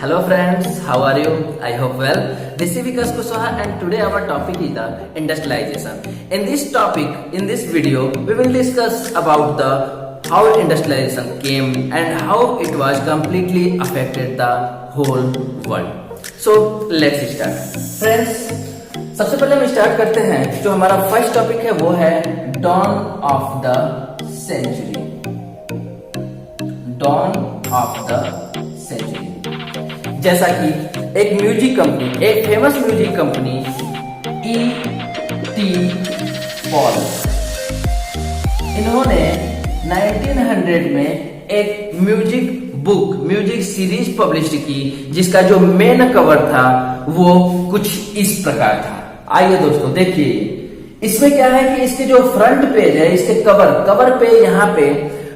Hello friends, how are you? I hope well. This is Vikas Kuswaha and today our topic is the industrialization. In this topic, in this video, we will discuss about the how industrialization came and how it was completely affected the whole world. So let's start. Friends, सबसे पहले हम start करते हैं। जो हमारा first topic है वो है dawn of the century. Dawn of the century, जैसा कि एक म्यूजिक कंपनी, एक famous music company E.T. Paul, इन्होंने 1900 में एक music book, music series publish की, जिसका जो मेन कवर था वो कुछ इस प्रकार था। आइए दोस्तों देखिए, इसमें क्या है कि इसके जो फ्रंट पेज है, इसके कवर पे यहाँ पे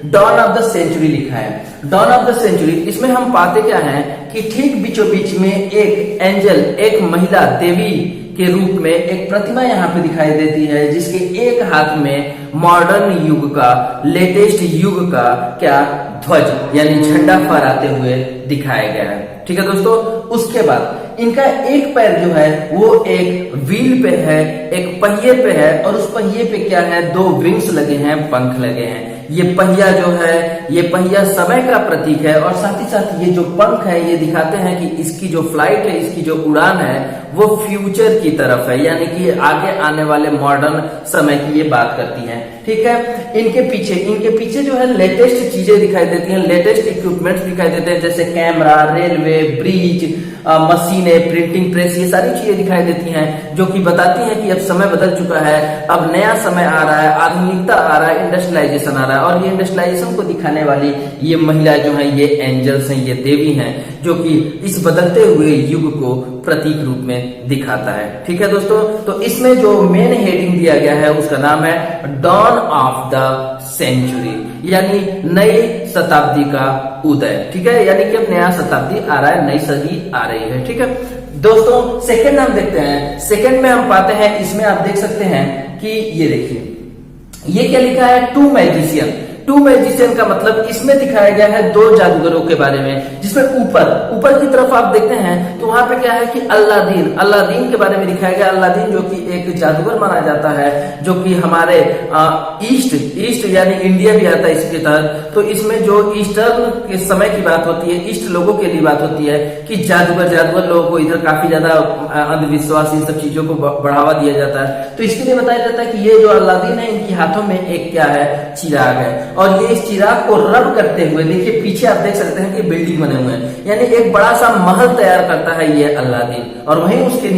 डॉन ऑफ द सेंचुरी लिखा है। डॉन ऑफ द सेंचुरी, इसमें हम पाते क्या है कि ठीक बीचों बीच में एक एंजल, एक महिला देवी के रूप में एक प्रतिमा यहाँ पे दिखाई देती है, जिसके एक हाथ में मॉडर्न युग का, लेटेस्ट युग का क्या ध्वज यानी झंडा फहराते हुए दिखाया गया है। ठीक है दोस्तों, उसके बाद इनका एक पैर जो है वो एक व्हील पे है, एक पहिए पे है, और उस पहिए पे क्या है, दो विंग्स लगे हैं, पंख लगे हैं। ये पहिया जो है, ये पहिया समय का प्रतीक है, और साथ ही साथ ये जो पंख है ये दिखाते हैं कि इसकी जो फ्लाइट है, इसकी जो उड़ान है वो फ्यूचर की तरफ है, यानी कि आगे आने वाले मॉडर्न समय की ये बात करती है। ठीक है, इनके पीछे जो है लेटेस्ट चीजें दिखाई देती हैं, लेटेस्ट इक्विपमेंट्स दिखाई देते हैं, जैसे कैमरा, रेलवे, ब्रिज, मशीनें, प्रिंटिंग प्रेस, ये सारी चीजें दिखाई देती हैं, जो कि बताती हैं कि अब समय बदल चुका है, अब नया समय आ रहा है, आधुनिकता आ रहा है, इंडस्ट्रियलाइजेशन आ रहा है। और ये इंडस्ट्रियलाइजेशन को दिखाने वाली ये महिला जो है, ये एंजल्स हैं, ये देवी हैं, जो कि इस बदलते हुए युग को प्रतीक रूप में दिखाता है। ठीक है दोस्तों, तो इसमें जो मेन हेडिंग दिया गया है उसका नाम है डॉन ऑफ द सेंचुरी, यानी नई शताब्दी का उदय। ठीक है, यानी कि अब नया शताब्दी आ रहा है, नई सदी आ रही है। ठीक है दोस्तों, सेकंड हम देखते हैं। सेकंड में हम पाते हैं, इसमें आप देख सकते हैं कि ये देखिए, ये क्या लिखा है, टू मैजिशियन। टू मैजिशियन का मतलब इसमें दिखाया गया है दो जादूगरों के बारे में, जिसमें ऊपर की तरफ आप देखते हैं तो वहां पे क्या है कि अल्लादीन के बारे में दिखाया गया। अल्लादीन जो कि एक जादूगर माना जाता है, जो कि हमारे ईस्ट यानी इंडिया भी आता है इसके तहत। तो इसमें जो ईस्टर्न के समय की बात होती है, ईस्ट लोगों के लिए बात होती है कि जादूगर लोगों को इधर काफी ज्यादा अंधविश्वास, इन सब चीजों को बढ़ावा दिया जाता है। तो इसके लिए बताया जाता है कि ये जो अल्लादीन है, इनके हाथों में एक क्या है, चिराग है, और ये इस चिराग को रब करते हुए, देखिए पीछे आप देख सकते हैं कि बिल्डिंग बने हुए हैं, यानी एक बड़ा सा महल तैयार करता है ये अल्लादीन। और वहीं उसके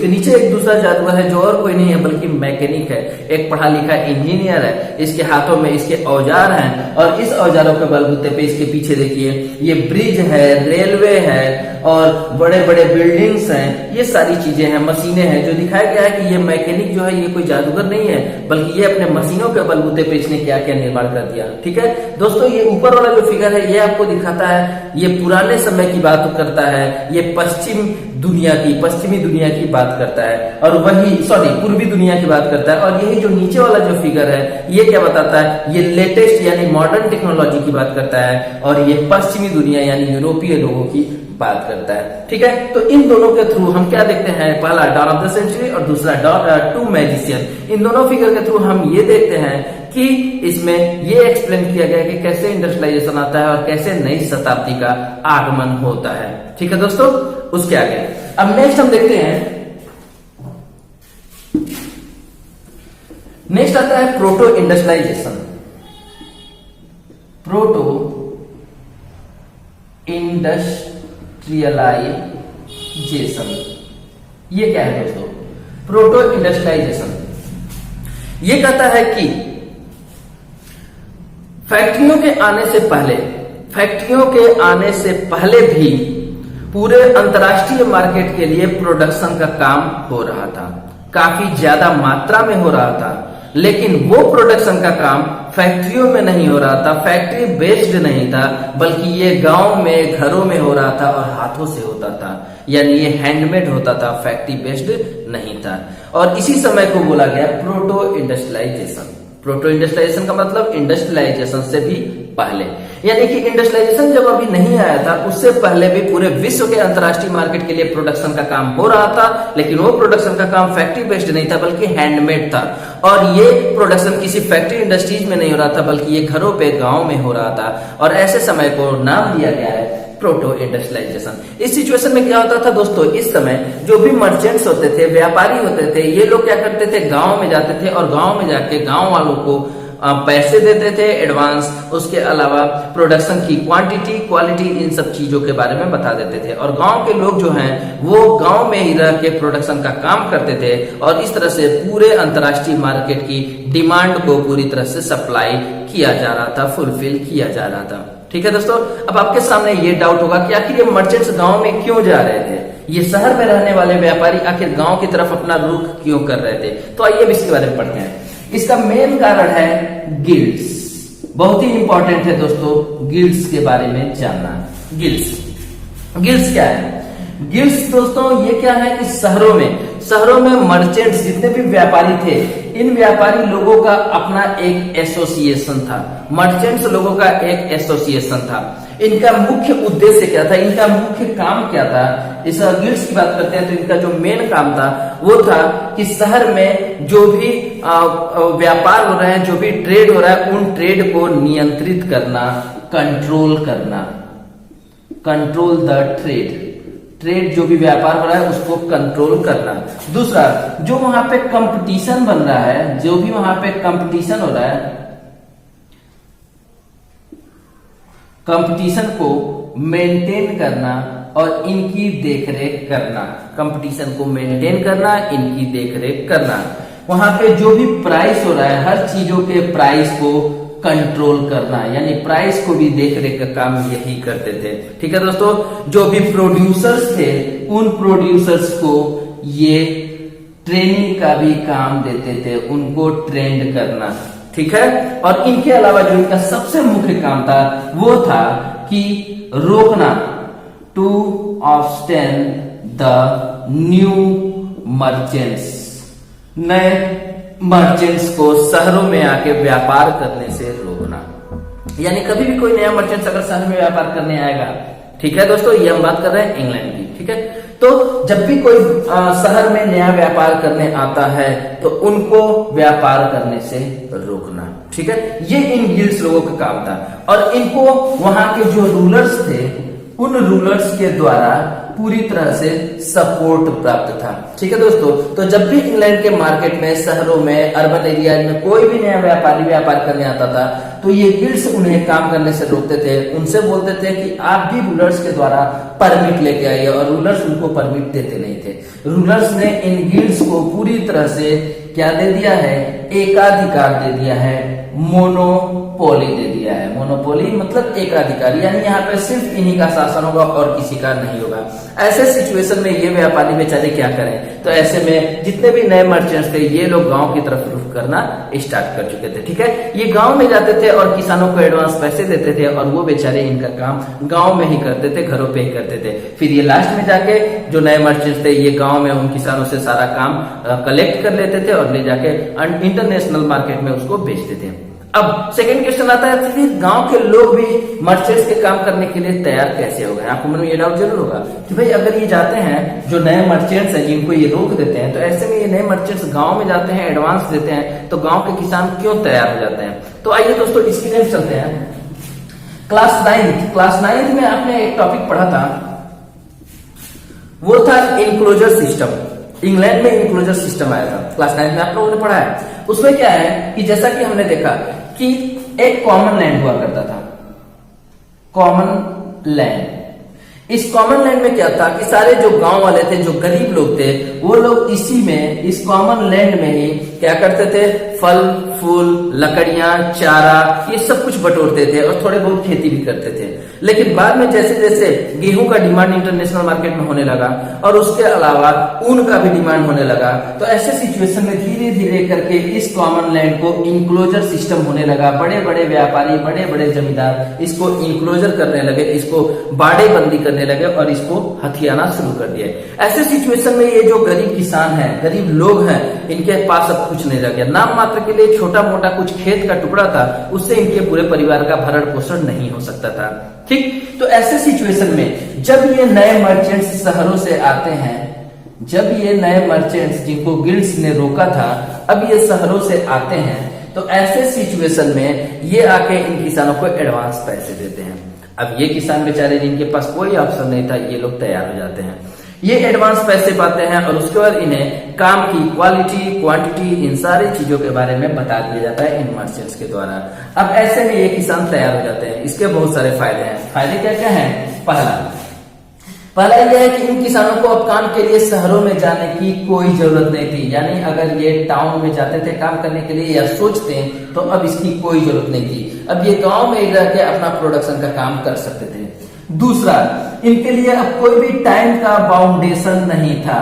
नीचे एक दूसरा जादूगर है, जो और कोई नहीं है बल्कि मैकेनिक है, एक पढ़ा लिखा इंजीनियर है। इसके हाथों में इसके औजार हैं, और इस औजारों के बलबूते पे इसके पीछे देखिए ये ब्रिज है, रेलवे है, और बड़े बड़े बिल्डिंग्स हैं, ये सारी चीजें हैं, मशीनें हैं। जो दिखाया गया है कि ये मैकेनिक जो है ये कोई जादूगर नहीं है, बल्कि ये अपने मशीनों के बलबूते पे इसने क्या क्या निर्माण कर दिया। ठीक है दोस्तों, ये ऊपर वाला जो फिगर है ये आपको दिखाता है, ये पुराने समय की बात करता है, ये पश्चिमी दुनिया की बात करता है, और पूर्वी दुनिया की बात करता है। और यही जो नीचे वाला जो फिगर है ये क्या बताता है, ये लेटेस्ट यानी मॉडर्न टेक्नोलॉजी की बात करता है, और ये पश्चिमी दुनिया यानी यूरोपीय लोगों की बात करता है। ठीक है, तो इन दोनों के थ्रू हम क्या देखते हैं, पहला डॉन ऑफ द सेंचुरी और दूसरा टू मैजिशियन। इन दोनों फिगर के थ्रू हम ये देखते हैं कि इसमें ये एक्सप्लेन किया गया कि कैसे इंडस्ट्रियलाइजेशन आता है और कैसे नई शताब्दी का आगमन होता है। ठीक है दोस्तों, उसके आगे अब नेक्स्ट हम देखते हैं, नेक्स्ट आता है प्रोटो इंडस्ट्रियलाइजेशन। प्रोटो इंडस्ट्रियलाइजेशन, ये क्या है दोस्तों, प्रोटो इंडस्ट्रियलाइजेशन ये कहता है कि फैक्ट्रियों के आने से पहले भी पूरे अंतर्राष्ट्रीय मार्केट के लिए प्रोडक्शन का काम हो रहा था, काफी ज्यादा मात्रा में हो रहा था, लेकिन वो प्रोडक्शन का काम फैक्ट्रियों में नहीं हो रहा था, फैक्ट्री बेस्ड नहीं था, बल्कि ये गांव में, घरों में हो रहा था और हाथों से होता था, यानी ये हैंडमेड होता था, फैक्ट्री बेस्ड नहीं था। और इसी समय को बोला गया प्रोटो इंडस्ट्रियलाइजेशन। प्रोटो इंडस्ट्रियलाइजेशन का मतलब इंडस्ट्रियलाइजेशन से भी पहले, यानी कि इंडस्ट्रियलाइजेशन जब अभी नहीं आया था उससे पहले भी पूरे विश्व के अंतर्राष्ट्रीय मार्केट के लिए प्रोडक्शन का काम हो रहा था, लेकिन वो प्रोडक्शन का काम फैक्ट्री बेस्ड नहीं था बल्कि हैंडमेड था। और ये प्रोडक्शन किसी फैक्ट्री इंडस्ट्रीज में नहीं हो रहा था बल्कि ये घरों पे गांव में हो रहा था। और ऐसे समय को नाम दिया गया है प्रोटो इंडस्ट्रियलाइजेशन। इस सिचुएशन में क्या होता था दोस्तों, इस समय जो भी मर्चेंट्स होते थे, व्यापारी होते थे, ये लोग क्या करते थे, गांव में जाते थे और गांव में जाके गांव वालों को पैसे देते थे एडवांस, उसके अलावा प्रोडक्शन की क्वांटिटी क्वालिटी इन सब चीजों के बारे में बता देते थे। और गांव के लोग जो हैं वो गांव में ही रह के प्रोडक्शन का काम करते थे और इस तरह से पूरे अंतर्राष्ट्रीय मार्केट की डिमांड को पूरी तरह से सप्लाई किया जा रहा था, फुलफिल किया जा रहा था। ठीक है दोस्तों, अब आपके सामने ये डाउट होगा कि आखिर ये मर्चेंट्स गांव में क्यों जा रहे थे, ये शहर में रहने वाले व्यापारी आखिर गांव की तरफ अपना रुख क्यों कर रहे थे। तो आइए इसके बारे में पढ़ते हैं। इसका मेन कारण है गिल्ड्स। बहुत ही इंपॉर्टेंट है दोस्तों गिल्ड्स के बारे में जानना। गिल्ड्स क्या है? गिल्ड्स दोस्तों ये क्या है कि शहरों में मर्चेंट्स जितने भी व्यापारी थे, इन व्यापारी लोगों का अपना एक एसोसिएशन था। मर्चेंट्स लोगों का एक एसोसिएशन था। इनका मुख्य उद्देश्य क्या था, इनका मुख्य काम क्या था? इस गिल्ड्स की बात करते हैं तो इनका जो मेन काम था वो था कि शहर में जो भी व्यापार हो रहा है, जो भी ट्रेड हो रहा है, उन ट्रेड को नियंत्रित करना, कंट्रोल द ट्रेड जो भी व्यापार हो रहा है उसको कंट्रोल करना। दूसरा, जो वहां पे कंपटीशन बन रहा है, जो भी वहां पे कंपटीशन हो रहा है, कंपटीशन को मेंटेन करना और इनकी देखरेख करना। कंपटीशन को मेंटेन करना, इनकी देखरेख करना। वहां पे जो भी प्राइस हो रहा है, हर चीजों के प्राइस को कंट्रोल करना, यानी प्राइस को भी देखरेख का काम यही करते थे। ठीक है दोस्तों, जो भी प्रोड्यूसर्स थे उन प्रोड्यूसर्स को ये ट्रेनिंग का भी काम देते थे, उनको ट्रेंड करना। ठीक है, और इनके अलावा जो इनका सबसे मुख्य काम था वो था कि रोकना, टू ऑब्स्टेन द न्यू मर्चेंट्स, नए मर्चेंट्स को शहरों में आके व्यापार करने से रोकना। यानी कभी भी कोई नया मर्चेंट्स अगर शहर में व्यापार करने आएगा, ठीक है दोस्तों, ये हम बात कर रहे हैं इंग्लैंड की। ठीक है, तो जब भी कोई शहर में नया व्यापार करने आता है तो उनको व्यापार करने से रोकना। ठीक है, ये इन गिल्ड्स लोगों का काम था। और इनको वहां के जो रूलर्स थे उन रूलर्स के द्वारा पूरी तरह से सपोर्ट प्राप्त था। ठीक है दोस्तों, तो जब भी इंग्लैंड के मार्केट में, शहरों में, अर्बन एरिया में कोई भी नया व्यापारी व्यापार करने आता था तो ये गिल्ड्स उन्हें काम करने से रोकते थे। उनसे बोलते थे कि आप भी रूलर्स के द्वारा परमिट लेके आइए, और रूलर्स उनको परमिट देते नहीं थे। रूलर्स ने इन गिल्ड्स को पूरी तरह से क्या दे दिया है, एकाधिकार दे दिया है, मोनोपोली दे दिया है। मोनोपोली मतलब एकाधिकार, यानी यहाँ पे सिर्फ इन्हीं का शासन होगा और किसी का नहीं होगा। ऐसे सिचुएशन में ये व्यापारी बेचारे क्या करें, तो ऐसे में जितने भी नए मर्चेंट्स थे ये लोग गांव की तरफ रुख करना स्टार्ट कर चुके थे। ठीक है, ये गांव में जाते थे और किसानों को एडवांस पैसे देते थे और वो बेचारे इनका काम गांव में ही करते थे, घरों पे ही करते थे। फिर ये लास्ट में जाके जो नए मर्चेंट्स थे ये गांव में उन किसानों से सारा काम कलेक्ट कर लेते थे और ले जाके इंटरनेशनल मार्केट में उसको बेचते थे। अब सेकंड क्वेश्चन आता है, फिर गांव के लोग भी मर्चेंट्स के काम करने के लिए तैयार कैसे हो गए? आपको मन में ये डाउट जरूर होगा कि भाई अगर ये जाते हैं, जो नए मर्चेंट्स हैं जिनको ये रोक देते हैं, तो ऐसे में ये नए मर्चेंट्स गांव में जाते हैं, एडवांस देते हैं, तो गांव के किसान क्यों तैयार हो जाते हैं? तो आइए दोस्तों इसकी तरफ चलते हैं। क्लास 9th में आपने एक टॉपिक पढ़ा था, वो था इनक्लोजर सिस्टम। इंग्लैंड में इनक्लोजर सिस्टम आया था, क्लास 9th में आप लोगों ने पढ़ा है। उसमें क्या है कि जैसा कि हमने देखा कि एक कॉमन लैंड हुआ करता था, कॉमन लैंड। इस कॉमन लैंड में क्या था कि सारे जो गांव वाले थे, जो गरीब लोग थे, वो लोग इसी में, इस कॉमन लैंड में ही क्या करते थे, फल फूल, लकड़ियां, चारा, ये सब कुछ बटोरते थे और थोड़े बहुत खेती भी करते थे। लेकिन बाद में जैसे जैसे गेहूं का डिमांड इंटरनेशनल मार्केट में होने लगा और उसके अलावा ऊन का भी डिमांड होने लगा, तो ऐसे सिचुएशन में धीरे धीरे करके इस कॉमन लैंड को इंक्लोजर सिस्टम होने लगा। बड़े बड़े व्यापारी, बड़े बड़े जमींदार इसको इंक्लोजर करने लगे, इसको बाड़ेबंदी करने लगे और इसको हथियाना शुरू कर दिया। ऐसे सिचुएशन में ये जो गरीब किसान है, गरीब लोग हैं, इनके पास अब कुछ नहीं रह गया। नाम मात्र के लिए छोटा मोटा कुछ खेत का टुकड़ा था, उससे इनके पूरे परिवार का भरण पोषण नहीं हो सकता था। ठीक, तो ऐसे सिचुएशन में जब ये नए मर्चेंट्स शहरों से आते हैं, जब ये नए मर्चेंट्स जिनको गिल्ड्स ने रोका था, अब ये शहरों से आते हैं, तो ऐसे सिचुएशन में ये आके इन किसानों को एडवांस पैसे देते हैं। अब ये किसान बेचारे जिनके पास कोई ऑप्शन नहीं था, ये लोग तैयार हो जाते हैं, ये एडवांस पैसे पाते हैं और उसके बाद इन्हें काम की क्वालिटी, क्वांटिटी, इन सारी चीजों के बारे में बता दिया जाता है इन मर्चेंट्स के द्वारा। अब ऐसे में ये किसान तैयार हो जाते हैं। इसके बहुत सारे फायदे हैं। फायदे क्या क्या हैं? पहला यह है कि इन किसानों को अब काम के लिए शहरों में जाने की कोई जरूरत नहीं थी। यानी अगर ये टाउन में जाते थे काम करने के लिए या सोचते तो अब इसकी कोई जरूरत नहीं थी। अब ये गांव में रह के अपना प्रोडक्शन का काम कर सकते थे। दूसरा, इनके लिए अब कोई भी टाइम का बाउंडेशन नहीं था।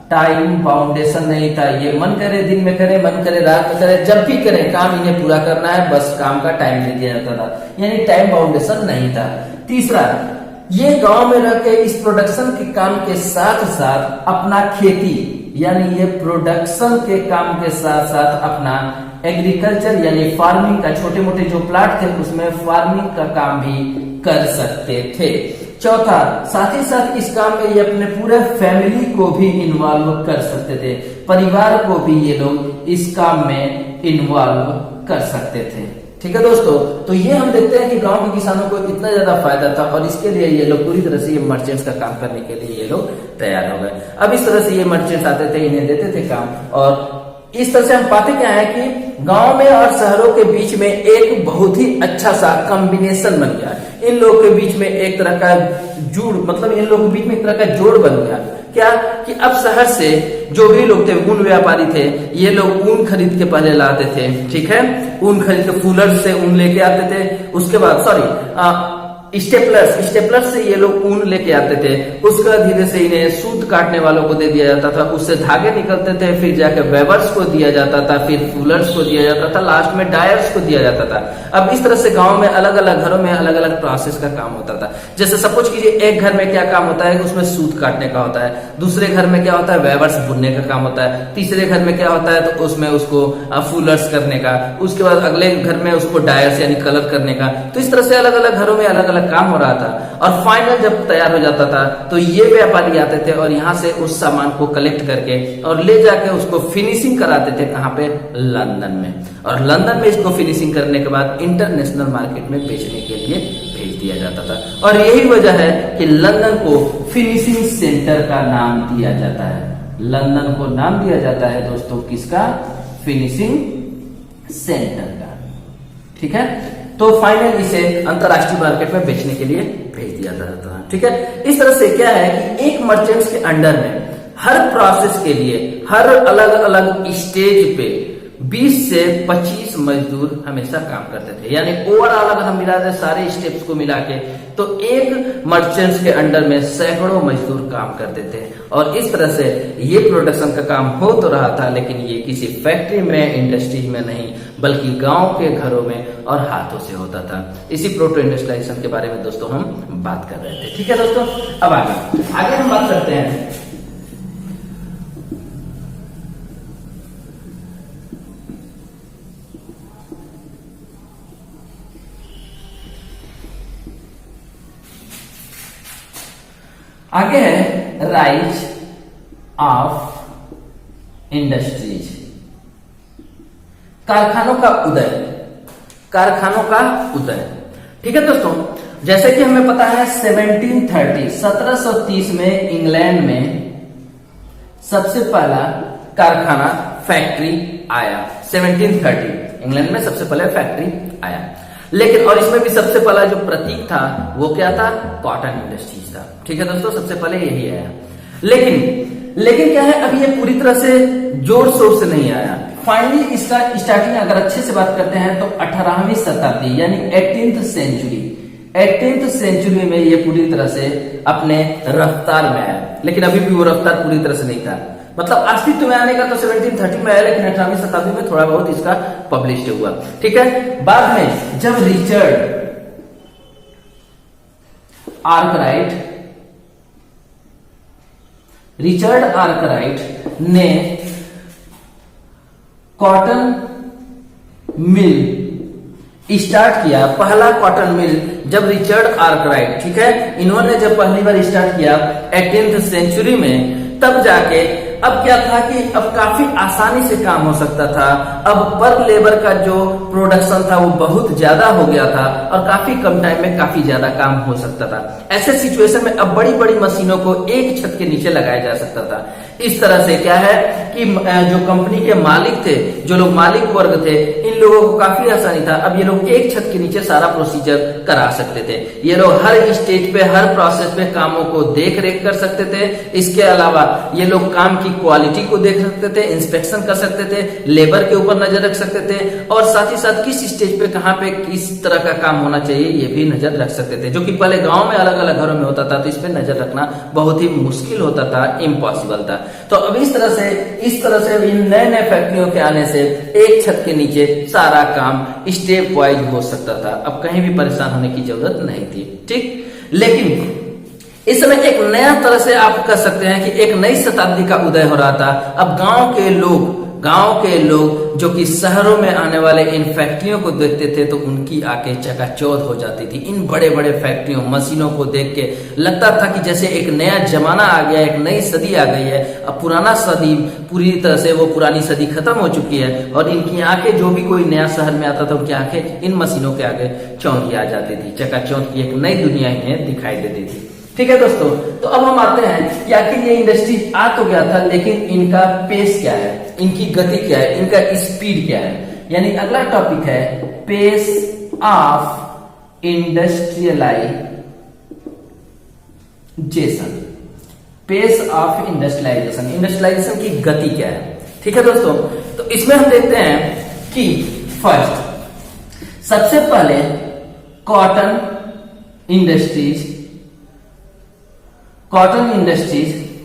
टाइम बाउंडेशन नहीं था। ये मन करे दिन में करे, मन करे रात में करे, जब भी करे काम इन्हें पूरा करना है, बस काम का टाइम दे दिया जाता था, यानी टाइम बाउंडेशन नहीं था। तीसरा, ये गांव में रह के इस प्रोडक्शन के काम के साथ साथ अपना खेती, यानी ये प्रोडक्शन के काम के साथ साथ अपना एग्रीकल्चर यानी फार्मिंग का, छोटे मोटे जो प्लाट थे उसमें फार्मिंग का काम भी कर सकते थे। चौथा, साथ ही साथ इस काम में ये अपने पूरे फैमिली को भी इन्वॉल्व कर सकते थे, परिवार को भी ये लोग इस काम में इन्वॉल्व कर सकते थे। ठीक है दोस्तों, तो ये हम देखते हैं कि गांव के किसानों को इतना ज्यादा फायदा था और इसके लिए ये लोग पूरी तरह से ये मर्चेंट्स का काम करने के लिए ये लोग तैयार हो गए। अब इस तरह से ये मर्चेंट्स आते थे, इन्हें देते थे काम, और इस तरह से हम पाते क्या है कि गांव में और शहरों के बीच में एक बहुत ही अच्छा सा कॉम्बिनेशन बन गया। इन लोगों के बीच में एक तरह का जुड़, मतलब इन लोगों के बीच में एक तरह का जोड़ बन गया। क्या कि अब शहर से जो भी लोग थे, ऊन व्यापारी थे, ये लोग ऊन खरीद के पहले लाते थे। ठीक है, ऊन खरीद के फूलर से ऊन लेके आते थे। उसके बाद स्टेपलर्स से ये लोग ऊन लेके आते थे। उसका धीरे से इन्हें सूत काटने वालों को दे दिया जाता था, उससे धागे निकलते थे, फिर जाके वेबर्स को दिया जाता था, फिर फूलर्स को दिया जाता था, लास्ट में डायर्स को दिया जाता था। अब इस तरह से गांव में अलग अलग घरों में अलग अलग प्रोसेस का काम होता था। जैसे सपोज कीजिए एक घर में क्या काम होता है, उसमें सूत काटने का होता है, दूसरे घर में क्या होता है, वेबर्स बुनने का काम होता है, तीसरे घर में क्या होता है तो उसमें उसको फूलर्स करने का, उसके बाद अगले घर में उसको डायर्स यानी कलर करने का। तो इस तरह से अलग अलग घरों में अलग अलग काम हो रहा था। और फाइनल जब तैयार हो जाता था तो ये व्यापारी आते थे और यहाँ से उस सामान को कलेक्ट करके और ले जाके उसको फिनिशिंग कराते थे। कहाँ पे? लंदन में। और लंदन में इसको फिनिशिंग करने के बाद इंटरनेशनल मार्केट में बेचने के लिए भेज दिया जाता था। और यही वजह है कि लंदन को फिनिशिंग सेंटर का नाम दिया जाता है। लंदन को नाम दिया जाता है दोस्तों किसका? फिनिशिंग सेंटर का। ठीक है, तो फाइनल इसे अंतरराष्ट्रीय मार्केट में बेचने के लिए भेज दिया जाता है। ठीक है, इस तरह से क्या है कि एक मर्चेंट्स के अंडर में हर प्रोसेस के लिए हर अलग अलग स्टेज पे 20 से 25 मजदूर हमेशा काम करते थे। यानी ओवरऑल अगर हम मिला दें सारे स्टेप्स को मिला के तो एक मर्चेंट्स के अंडर में सैकड़ों मजदूर काम करते थे। और इस तरह से ये प्रोडक्शन का काम हो तो रहा था, लेकिन ये किसी फैक्ट्री में, इंडस्ट्री में नहीं, बल्कि गांव के घरों में और हाथों से होता था। इसी प्रोटो इंडस्ट्रियलाइजेशन के बारे में दोस्तों हम बात कर रहे थे। ठीक है दोस्तों, अब आगे हम बात करते हैं आगे है राइज ऑफ इंडस्ट्रीज, कारखानों का उदय। कारखानों का उदय। ठीक है दोस्तों, जैसे कि हमें पता है 1730 में इंग्लैंड में सबसे पहला कारखाना फैक्ट्री आया। 1730 इंग्लैंड में सबसे पहले फैक्ट्री आया। लेकिन और इसमें भी सबसे पहला जो प्रतीक था वो क्या था? कॉटन इंडस्ट्रीज था। ठीक है दोस्तों, सबसे पहले यही आया। लेकिन क्या है, अभी ये पूरी तरह से जोर शोर से नहीं आया। फाइनली इसका स्टार्टिंग अगर अच्छे से बात करते हैं तो 18वीं शताब्दी यानी 18th सेंचुरी में ये पूरी तरह से अपने रफ्तार में आया। लेकिन अभी भी वो रफ्तार पूरी तरह से नहीं था। मतलब अस्तित्व में आने का तो 1730 में आया, लेकिन 18वीं शताब्दी में थोड़ा बहुत इसका पब्लिश हुआ। ठीक है, बाद में जब रिचर्ड आर्कराइट रिचर्ड आर्कराइट ने कॉटन मिल स्टार्ट किया, पहला कॉटन मिल जब रिचर्ड आर्कराइट, ठीक है, इन्होंने जब पहली बार स्टार्ट किया 18th सेंचुरी में, तब जाके अब क्या था कि अब काफी आसानी से काम हो सकता था। अब पर लेबर का जो प्रोडक्शन था वो बहुत ज्यादा हो गया था और काफी कम टाइम में काफी ज्यादा काम हो सकता था। ऐसे सिचुएशन में अब बड़ी बड़ी मशीनों को एक छत के नीचे लगाया जा सकता था। इस तरह से क्या है कि जो कंपनी के मालिक थे, जो लोग मालिक वर्ग थे, इन लोगों को काफी आसानी था। अब ये लोग एक छत के नीचे सारा प्रोसीजर करा सकते थे। ये लोग हर स्टेज पे, हर प्रोसेस पे कामों को देख रेख कर सकते थे। इसके अलावा ये लोग काम की क्वालिटी को देख सकते थे, इंस्पेक्शन कर सकते थे, लेबर के ऊपर नजर रख सकते थे और साथ ही साथ किस स्टेज पे कहाँ पे किस तरह का काम होना चाहिए ये भी नजर रख सकते थे, जो कि पहले गांव में अलग अलग घरों में होता था, तो इस पे नजर रखना बहुत ही मुश्किल होता था, इम्पॉसिबल था। तो अब इस तरह से इन नए नए फैक्ट्रियों के आने से एक छत के नीचे सारा काम स्टेप वाइज हो सकता था। अब कहीं भी परेशान होने की जरूरत नहीं थी, ठीक। लेकिन इस समय एक नया तरह से आप कह सकते हैं कि एक नई शताब्दी का उदय हो रहा था। अब गांव के लोग जो कि शहरों में आने वाले इन फैक्ट्रियों को देखते थे तो उनकी आंखें चकाचौंध हो जाती थी। इन बड़े बड़े फैक्ट्रियों, मशीनों को देख के लगता था कि जैसे एक नया जमाना आ गया, एक नई सदी आ गई है। अब पुराना सदी पूरी तरह से, वो पुरानी सदी खत्म हो चुकी है और इनकी आंखें, जो भी कोई नया शहर में आता था उनकी आंखें इन मशीनों के आगे चौंधी आ जाती थी। चकाचौंध की एक नई दुनिया इन्हें दिखाई देती थी। ठीक है दोस्तों, तो अब हम आते हैं कि आखिर ये इंडस्ट्री आ तो गया था, लेकिन इनका पेस क्या है, इनकी गति क्या है, इनका स्पीड क्या है। यानी अगला टॉपिक है pace of industrialisation. Pace of industrialisation, industrialisation की गति क्या है। ठीक है दोस्तों, तो इसमें हम देखते हैं कि फर्स्ट सबसे पहले कॉटन इंडस्ट्रीज,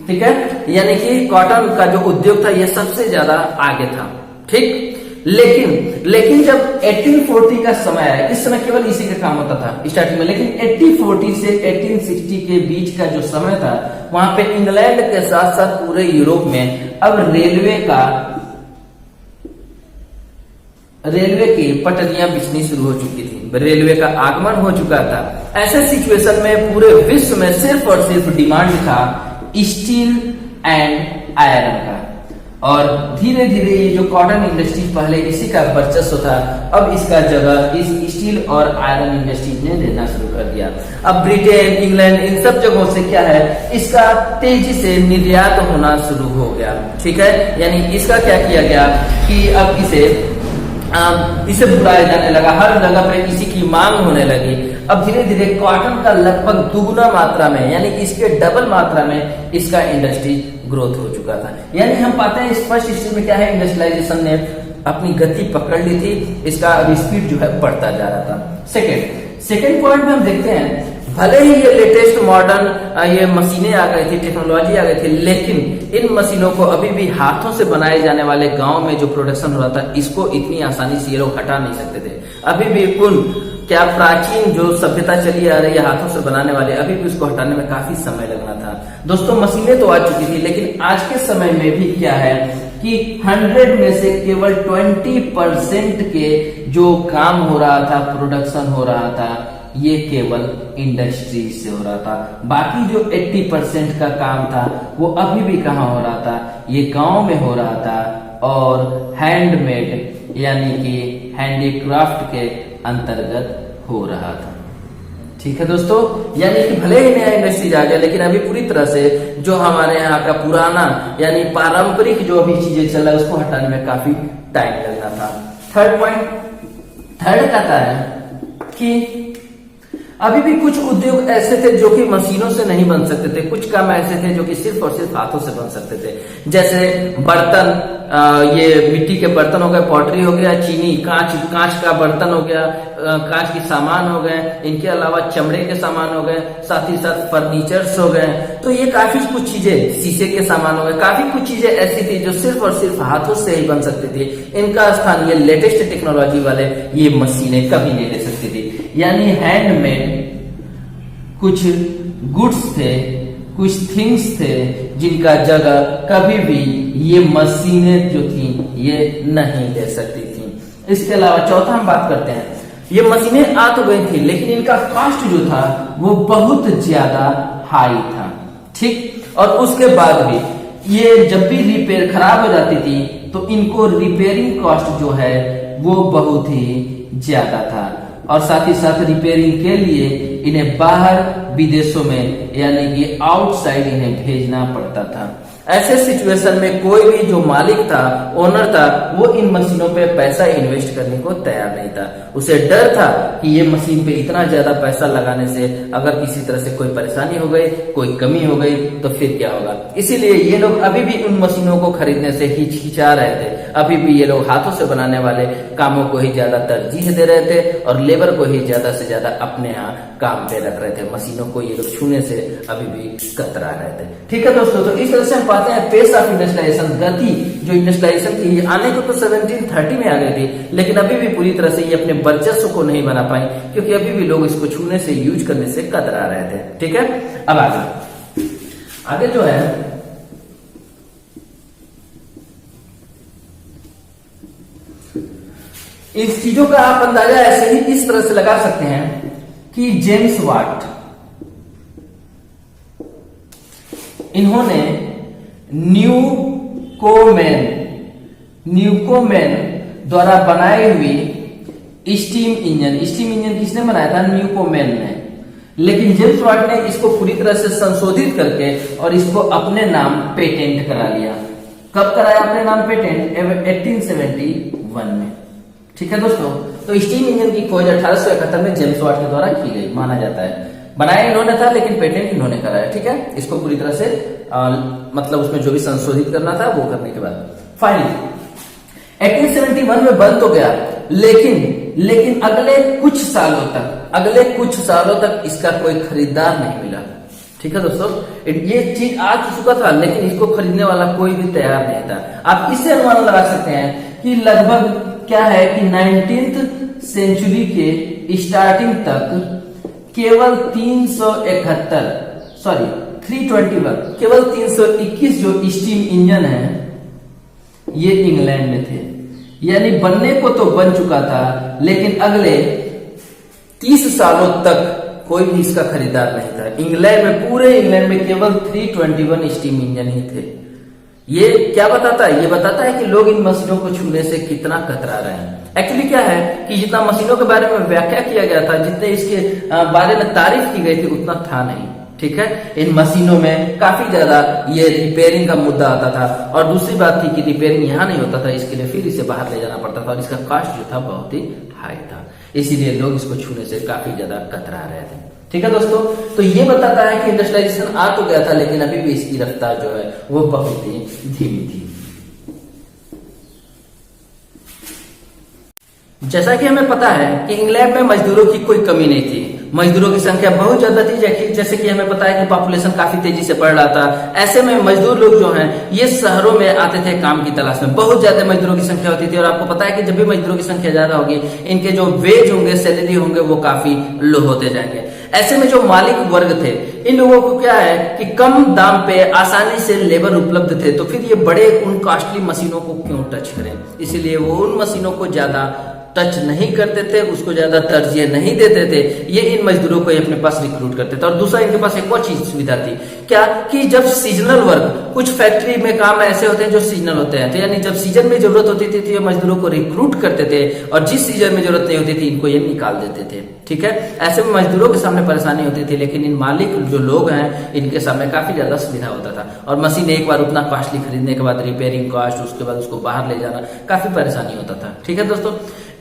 ठीक है, यानी कि कॉटन का जो उद्योग था ये सबसे ज्यादा आगे था, ठीक। लेकिन जब 1840 का समय आया, इस समय केवल इसी का काम होता था स्टार्टिंग में, लेकिन 1840 से 1860 के बीच का जो समय था, वहां पे इंग्लैंड के साथ साथ पूरे यूरोप में अब रेलवे की पटरियां बिछनी शुरू हो चुकी थी, रेलवे का आगमन हो चुका था। ऐसे सिचुएशन में पूरे विश्व में सिर्फ और सिर्फ डिमांड था स्टील एंड आयरन का, और धीरे धीरे ये जो कॉटन इंडस्ट्री पहले इसी का वर्चस्व था, अब इसका जगह इस स्टील और आयरन इंडस्ट्रीज ने लेना शुरू कर दिया। अब ब्रिटेन, इंग्लैंड, इन सब जगहों से क्या है, इसका तेजी से निर्यात होना शुरू हो गया। ठीक है, यानी इसका क्या किया गया कि अब इसे बुलाया जाने लगा, हर जगह पे इसी की मांग होने लगी। अब धीरे धीरे कॉटन का लगभग दुगुना मात्रा में, यानी कि इसके डबल मात्रा में इसका इंडस्ट्री ग्रोथ हो चुका था। यानी हम पाते हैं इस फर्स्ट हिस्ट्री में क्या है, इंडस्ट्रियलाइजेशन ने अपनी गति पकड़ ली थी, इसका स्पीड जो है बढ़ता जा रहा था। सेकेंड पॉइंट में हम देखते हैं, भले ही ये लेटेस्ट मॉडर्न ये मशीनें आ गई थी, टेक्नोलॉजी आ गई थी, लेकिन इन मशीनों को अभी भी हाथों से बनाए जाने वाले गांव में जो प्रोडक्शन हो रहा था, इसको इतनी आसानी से ये लोग हटा नहीं सकते थे। अभी भी क्या प्राचीन जो सभ्यता चली आ रही है हाथों से बनाने वाले, अभी भी उसको हटाने में काफी समय लगना था। दोस्तों मशीनें तो आ चुकी थी, लेकिन आज के समय में भी क्या है कि 100 में से केवल 20% के जो काम हो रहा था, प्रोडक्शन हो रहा था, ये केवल इंडस्ट्री से हो रहा था। बाकी जो 80% का काम था वो अभी भी कहाँ हो रहा था, ये गांव में हो रहा था और हैंडमेड यानी कि हैंडीक्राफ्ट के अंतर्गत हो रहा था। ठीक है दोस्तों, यानी कि भले ही नया इंडस्ट्रीज आ गया, लेकिन अभी पूरी तरह से जो हमारे यहाँ का पुराना यानी पारंपरिक जो अभी चीजें चल रहा है उसको हटाने में काफी टाइम लगना था। थर्ड कहता है कि अभी भी कुछ उद्योग ऐसे थे जो कि मशीनों से नहीं बन सकते थे, कुछ काम ऐसे थे जो कि सिर्फ और सिर्फ हाथों से बन सकते थे। जैसे बर्तन, ये मिट्टी के बर्तन हो गए, पॉटरी हो गया, चीनी, कांच का बर्तन हो गया, कांच के सामान हो गए, इनके अलावा चमड़े के सामान हो गए, साथ ही साथ फर्नीचर्स हो गए। तो ये काफी कुछ चीजें, शीशे के सामान हो गए, काफी कुछ चीजें ऐसी थी जो सिर्फ और सिर्फ हाथों से ही बन सकती थी। इनका स्थान ये लेटेस्ट टेक्नोलॉजी वाले ये मशीनें कभी नहीं ले सकती थी। यानी हैंडमेड कुछ गुड्स थे, कुछ थिंग्स थे जिनका जगह कभी भी ये मशीनें जो थी ये नहीं ले सकती थी। इसके अलावा चौथा हम बात करते हैं, ये मशीनें आ तो गई थी लेकिन इनका कॉस्ट जो था वो बहुत ज्यादा हाई था, ठीक। और उसके बाद भी ये जब भी रिपेयर खराब हो जाती थी तो इनको रिपेयरिंग कॉस्ट जो है वो बहुत ही ज्यादा था, और साथ ही साथ रिपेयरिंग के लिए इन्हें बाहर विदेशों में यानी कि आउटसाइड इन्हें भेजना पड़ता था। ऐसे सिचुएशन में कोई भी जो मालिक था, ओनर था, वो इन मशीनों पे पैसा इन्वेस्ट करने को तैयार नहीं था। उसे डर था कि ये मशीन पे इतना ज्यादा पैसा लगाने से अगर किसी तरह से कोई परेशानी हो गई, कोई कमी हो गई तो फिर क्या होगा। इसीलिए ये लोग अभी भी उन मशीनों को खरीदने से हिचकिचा रहे थे। अभी भी ये लोग हाथों से बनाने वाले कामों को ही ज्यादा तरजीह दे रहे थे और लेबर को ही ज्यादा से ज्यादा अपने यहाँ काम पे रख रहे थे। मशीनों को ये लोग छूने से अभी भी कतरा रहे थे। ठीक है दोस्तों, तो इस तरह से हम पाते हैं पेस ऑफ इंडस्ट्रियलाइजेशन, गति जो इंडस्ट्रियलाइजेशन थी आने को तो 1730 में आ गई थी, लेकिन अभी भी पूरी तरह से ये अपने वर्चस्व को नहीं बना पाई क्योंकि अभी भी लोग इसको छूने से, यूज करने से कतरा रहे थे। ठीक है, अब आगे जो है इस चीजों का आप अंदाजा ऐसे ही इस तरह से लगा सकते हैं कि जेम्स वाट इन्होंने न्यूकोमेन द्वारा बनाई हुई स्टीम इंजन किसने बनाया था? न्यूकोमेन ने। लेकिन जेम्स वाट ने इसको पूरी तरह से संशोधित करके और इसको अपने नाम पेटेंट करा लिया। कब कराया अपने नाम पेटेंट? 1871 में। ठीक है दोस्तों, तो स्टीम इंजन की खोज 1871 में जेम्स वाट के द्वारा की गई माना जाता है। बनाया इन्होंने था लेकिन पेटेंट इन्होंने कराया। ठीक है, इसको पूरी तरह से मतलब उसमें जो भी संशोधित करना था वो करने के बाद फाइनली 1871 में बंद तो गया, लेकिन अगले कुछ सालों तक इसका कोई खरीदार नहीं मिला। ठीक है दोस्तों, ये चीज आ चुका था लेकिन इसको खरीदने वाला कोई भी तैयार नहीं था। आप इससे अनुमान लगा सकते हैं कि लगभग क्या है कि 19th सेंचुरी के स्टार्टिंग तक केवल 321 केवल 321 जो स्टीम इंजन है ये इंग्लैंड में थे। यानी बनने को तो बन चुका था लेकिन अगले 30 सालों तक कोई भी इसका खरीदार नहीं था। इंग्लैंड में, पूरे इंग्लैंड में केवल 321 स्टीम इंजन ही थे। ये क्या बताता है? ये बताता है कि लोग इन मशीनों को छूने से कितना कतरा रहे हैं। एक्चुअली क्या है कि जितना मशीनों के बारे में व्याख्या किया गया था, जितने इसके बारे में तारीफ की गई थी उतना था नहीं। ठीक है, इन मशीनों में काफी ज्यादा ये रिपेयरिंग का मुद्दा आता था और दूसरी बात थी कि रिपेयरिंग यहाँ नहीं होता था, इसके लिए फिर इसे बाहर ले जाना पड़ता था और इसका कॉस्ट जो था बहुत ही हाई था। इसीलिए लोग इसको छूने से काफी ज्यादा कतरा रहे थे। ठीक है दोस्तों, तो ये बताता है कि इंडस्ट्रियलाइजेशन आ तो गया था लेकिन अभी भी इसकी रफ्तार जो है वो बहुत ही धीमी थी। जैसा कि हमें पता है कि इंग्लैंड में मजदूरों की कोई कमी नहीं थी, मजदूरों की संख्या बहुत ज्यादा थी। जैसे कि हमें पता है कि पॉपुलेशन काफी तेजी से बढ़ रहा था। ऐसे में मजदूर लोग जो हैं ये शहरों में आते थे काम की तलाश में। बहुत ज्यादा मजदूरों की संख्या होती थी और आपको पता है कि जब भी मजदूरों की संख्या ज्यादा होगी इनके जो वेज होंगे, सैलरी होंगे वो काफी लो होते जाएंगे। ऐसे में जो मालिक वर्ग थे इन लोगों को क्या है कि कम दाम पे आसानी से लेबर उपलब्ध थे, तो फिर ये बड़े उन कॉस्टली मशीनों को क्यों टच करें। इसीलिए वो उन मशीनों को ज्यादा टच नहीं करते थे, उसको ज्यादा तरजीह नहीं देते थे। ये इन मजदूरों को अपने पास रिक्रूट करते थे। और दूसरा इनके पास एक और चीज सुविधा थी क्या कि जब सीजनल वर्क, कुछ फैक्ट्री में काम ऐसे होते हैं जो सीजनल होते हैं, तो यानी जब सीजन में जरूरत होती थी तो ये मजदूरों को रिक्रूट करते थे और जिस सीजन में जरूरत नहीं होती थी इनको ये निकाल देते थे। ठीक है, ऐसे में मजदूरों के सामने परेशानी होती थी लेकिन इन मालिक जो लोग हैं इनके सामने काफी ज्यादा सुविधा होता था। और मशीन एक बार उतना कॉस्टली खरीदने के बाद रिपेयरिंग कॉस्ट, उसके बाद उसको बाहर ले जाना काफी परेशानी होता था। ठीक है दोस्तों,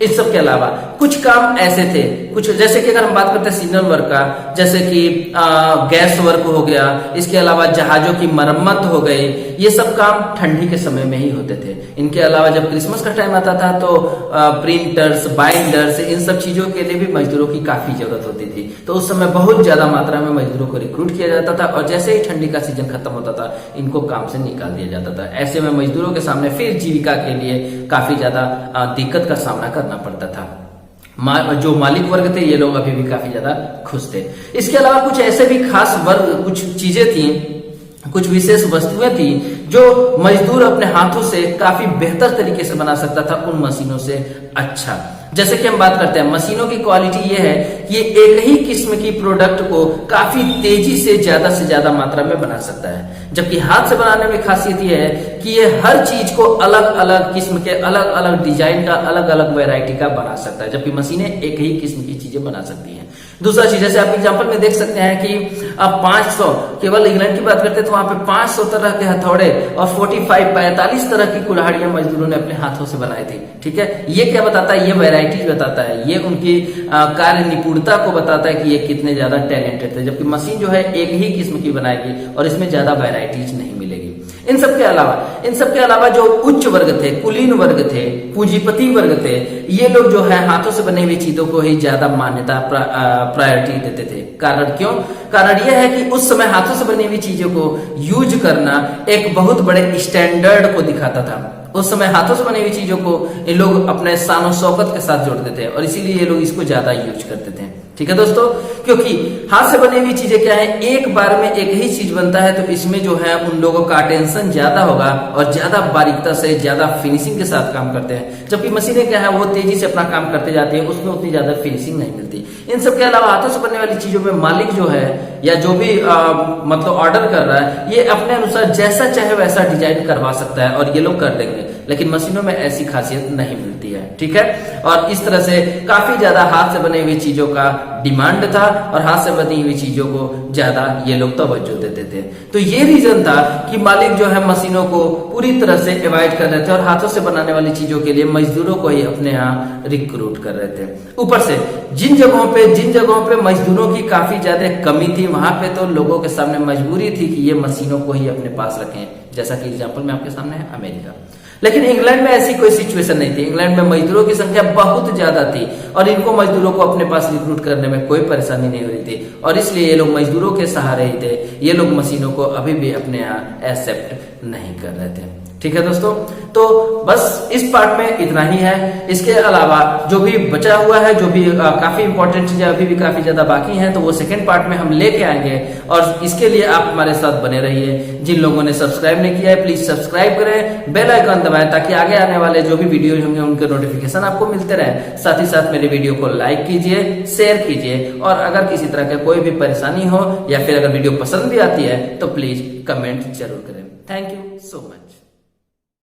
इस सब के अलावा कुछ काम ऐसे थे, कुछ जैसे कि अगर हम बात करते हैं सीजनल वर्क का, जैसे कि गैस वर्क हो गया, इसके अलावा जहाजों की मरम्मत हो गई, ये सब काम ठंडी के समय में ही होते थे। इनके अलावा जब क्रिसमस का टाइम आता था तो प्रिंटर्स, बाइंडर्स, इन सब चीजों के लिए भी मजदूरों की काफी जरूरत होती थी। तो उस समय बहुत ज्यादा मात्रा में मजदूरों को रिक्रूट किया जाता था और जैसे ही ठंडी का सीजन खत्म होता था इनको काम से निकाल दिया जाता था। ऐसे में मजदूरों के सामने फिर जीविका के लिए काफी ज्यादा दिक्कत का सामना करना पड़ता था। जो मालिक वर्ग थे ये लोग अभी भी काफी ज्यादा खुश थे। इसके अलावा कुछ ऐसे भी खास वर्ग, कुछ चीजें थी, कुछ विशेष वस्तुएं थी जो मजदूर अपने हाथों से काफी बेहतर तरीके से बना सकता था उन मशीनों से अच्छा। जैसे कि हम बात करते हैं, मशीनों की क्वालिटी ये है कि ये एक ही किस्म की प्रोडक्ट को काफी तेजी से ज्यादा मात्रा में बना सकता है, जबकि हाथ से बनाने में खासियत ये है कि ये हर चीज को अलग अलग किस्म के, अलग अलग डिजाइन का, अलग अलग वैरायटी का बना सकता है, जबकि मशीनें एक ही किस्म की चीजें बना सकती हैं। दूसरा चीज, जैसे आप एग्जांपल में देख सकते हैं कि अब 500, केवल इंग्लैंड की बात करते हैं तो वहां पे 500 तरह के हथौड़े और 45 तरह की कुल्हाड़ियां मजदूरों ने अपने हाथों से बनाई थी। ठीक है, ये क्या बताता है? ये वैरायटी बताता है, ये उनकी कार्य निपुणता को बताता है कि ये कितने ज्यादा टैलेंटेड थे, जबकि मशीन जो है एक ही किस्म की बनाएगी और इसमें ज्यादा वैरायटीज नहीं मिलेगी। इन सब के अलावा जो उच्च वर्ग थे, कुलीन वर्ग थे, पूंजीपति वर्ग थे, ये लोग जो है हाथों से बनी हुई चीजों को ही ज्यादा मान्यता, प्रायोरिटी देते थे। कारण क्यों? कारण यह है कि उस समय हाथों से बनी हुई चीजों को यूज करना एक बहुत बड़े स्टैंडर्ड को दिखाता था। उस समय हाथों से बनी हुई चीजों को ये लोग अपने शान शौकत के साथ जोड़ते थे और इसीलिए ये लोग इसको ज्यादा यूज करते थे। ठीक है दोस्तों, क्योंकि हाथ से बनी हुई चीजें क्या है, एक बार में एक ही चीज बनता है, तो इसमें जो है उन लोगों का अटेंशन ज्यादा होगा और ज्यादा बारीकता से, ज्यादा फिनिशिंग के साथ काम करते हैं, जबकि मशीनें क्या है वो तेजी से अपना काम करते जाती है, उसमें उतनी ज्यादा फिनिशिंग नहीं मिलती। इन सब के अलावा हाथों से बनने वाली चीजों में मालिक जो है या जो भी मतलब ऑर्डर कर रहा है, ये अपने अनुसार जैसा चाहे वैसा डिजाइन करवा सकता है और ये लोग कर देंगे, लेकिन मशीनों में ऐसी खासियत नहीं मिलती है। ठीक है, और इस तरह से काफी ज्यादा हाथ से बनी हुई चीजों का डिमांड था और हाथ से बनी हुई चीजों को ज्यादा ये लोग तवज्जो देते थे। तो ये रीजन था कि मालिक जो है मशीनों को पूरी तरह से अवॉइड कर रहे थे और हाथों से बनाने वाली चीजों के लिए मजदूरों को ही अपने यहाँ रिक्रूट कर रहे थे। ऊपर से जिन जगहों पे मजदूरों की काफी ज्यादा कमी थी, वहां पे तो लोगों के सामने मजबूरी थी कि ये मशीनों को ही अपने पास रखें, जैसा कि एग्जाम्पल में आपके सामने है अमेरिका। लेकिन इंग्लैंड में ऐसी कोई सिचुएशन नहीं थी। इंग्लैंड में मजदूरों की संख्या बहुत ज्यादा थी और इनको मजदूरों को अपने पास रिक्रूट करने में कोई परेशानी नहीं हो रही थी और इसलिए ये लोग मजदूरों के सहारे ही थे। ये लोग मशीनों को अभी भी अपने यहाँ एक्सेप्ट नहीं कर रहे थे। ठीक है दोस्तों, तो बस इस पार्ट में इतना ही है। इसके अलावा जो भी बचा हुआ है, जो भी काफी इंपॉर्टेंट चीजें अभी भी काफी ज्यादा बाकी हैं, तो वो सेकंड पार्ट में हम लेके आएंगे और इसके लिए आप हमारे साथ बने रहिए। जिन लोगों ने सब्सक्राइब नहीं किया है प्लीज सब्सक्राइब करें, बेल आइकन दबाएं ताकि आगे आने वाले जो भी वीडियो होंगे उनके नोटिफिकेशन आपको मिलते रहे। साथ ही साथ मेरे वीडियो को लाइक कीजिए, शेयर कीजिए और अगर किसी तरह का कोई भी परेशानी हो या फिर अगर वीडियो पसंद भी आती है तो प्लीज कमेंट जरूर करें। Thank you so much.